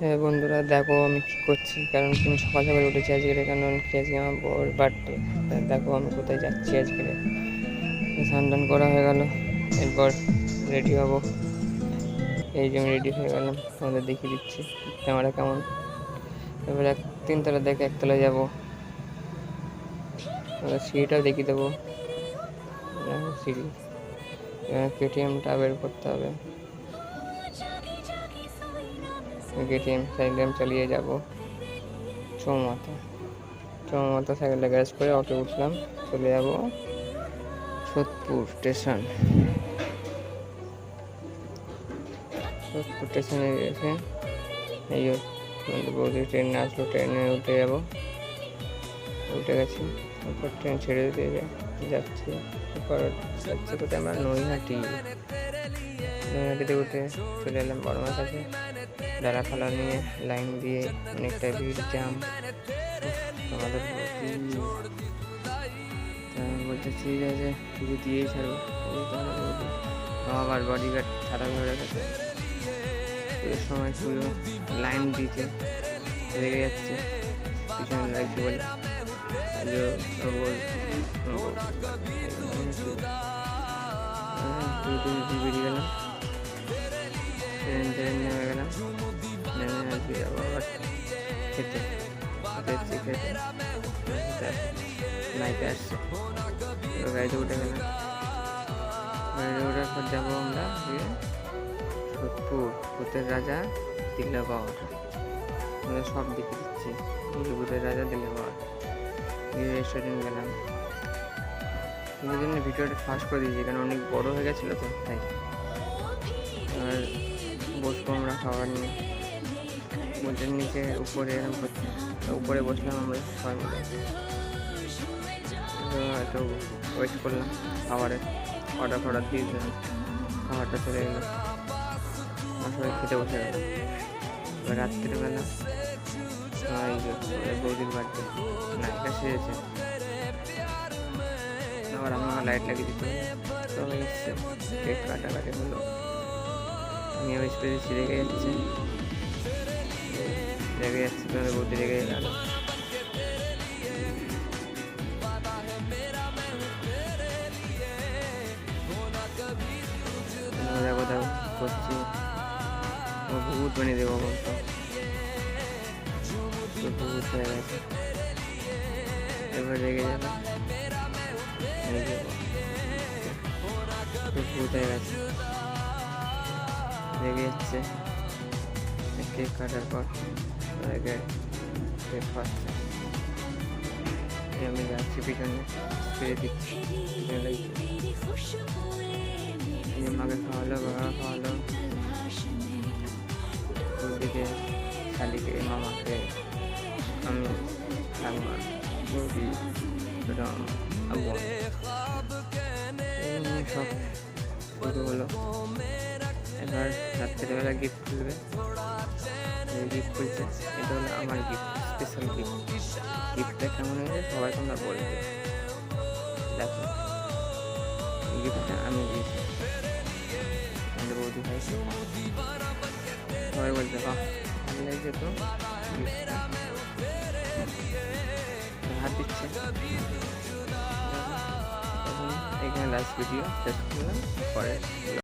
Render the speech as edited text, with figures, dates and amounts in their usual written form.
হ্যাঁ বন্ধুরা, দেখো আমি কী করছি। কারণ তুমি সকাল সকাল উঠেছি আজকে, কারণ কি আজকে আমার বউর বার্থডে। দেখো আমি কোথায় যাচ্ছি আজকে। স্নান টান করা হয়ে গেল, এরপর রেডি হব। এই যে আমি রেডি হয়ে গেলাম, তোমাদের দেখিয়ে দিচ্ছি ক্যামেরা কেমন। এবার তিনতলা দেখে একতলায় যাবো, সিঁড়িটাও দেখিয়ে দেবো। সিঁড়ি কেটিএমটা বের করতে হবে। কেটিএম সাইকেল চালিয়ে যাব চৌমাথা সাইকেলটা গ্যারেজ করে অটো উঠলাম, চলে যাব সোদপুর স্টেশনে এসে এই বৌদি ট্রেন আসলো, ট্রেনে উঠে যাব। উঠে গেছি, তারপর ট্রেন ছেড়ে দিয়ে যাচ্ছি। তারপর যাচ্ছি কোথায় আমরা নৈহাটিতে উঠে চলে এলাম বড় মার কাছে। ডালা ফালা নিয়ে লাইন দিয়ে অনেকটা ভিড় জ্যাম। আমাদের বলছে ঠিক আছে কিছু দিয়েই ছাড়বো। আবার বডিগার্ড ছাড়া ধরে রেখেছে, পুজোর সময় পুরো লাইন দিয়েছে, লেগে যাচ্ছে পিছনে লাগছে বলে। বেরিয়ে গেলাম, ট্রেন নেমে গেলাম। নেমে আজকে যাবো আবার খেতে নাইতে আসছে। গাড়িতে উঠে গেলাম, গাড়িতে ওঠার পর যাবো আমরা সোদপুর, ভূতের রাজা দিল্লা পাওয়ার। আমরা সব দেখে দিচ্ছি, ভূতের রাজা দিল্লা পাওয়ার। রেস্টুরেন্ট গেলাম, ওই জন্য ভিডিওটা ফাস্ট করে দিয়েছি, কারণ অনেক বড় হয়ে গেছিলো তো তাই। আর বসবো আমরা খাবার নিয়ে, বলছেন নিচে উপরে এরকম করছে। উপরে বসলাম আমরা সবাই মিলে, হয়তো ওয়েট করলাম খাবারের। অর্ডার দিয়েছিলাম, খাবারটা চলে গেলো, সবাই খেতে বসে গেলাম। এবার রাত্রিবেলা বৌদির বাড়িতে নাইটটা সেরেছে, আবার আমার লাইট লাগিয়ে দিতে হবে। সবাই এসছে, কেক কাটাকাটি হলো। আমি বেশ পেরেছি, রেগে যাচ্ছে তোমাদের বৌদি রেগে গেল। কথা করছি, ও ভূত বানিয়ে দেবো বলতো, ভূত হয়ে গেছে। এবার রেগে যাবে, ভূত হয়ে গেছে, রেগে যাচ্ছে। কেক কাটার পর কেক খাচ্ছে, আমি যাচ্ছি পিছনে, ফিরে দিচ্ছি। মাকে খাওয়ালো, বাবা খাওয়ালো, ওদিকে শালিকে, মামাকে, আমি ঠাকুমা, বৌদি, আব্বু সব শুরু হলো। এবার রাত্রিবেলা গিফট খুলবে, গিফট খুলছে। এটা হলো আমার গিফট, স্পেশাল গিফট। গিফটটা কেমন হয়েছে সবাই তোমরা বলবে। দেখো গিফটটা আমি দিয়েছি, আমাদের বৌদি ভাই। সবাই বলছে বাহ ভালো লাগছে তো গিফটটা, হাত দিচ্ছে। এখানে লাস্ট ভিডিও শেষ করলাম, পরে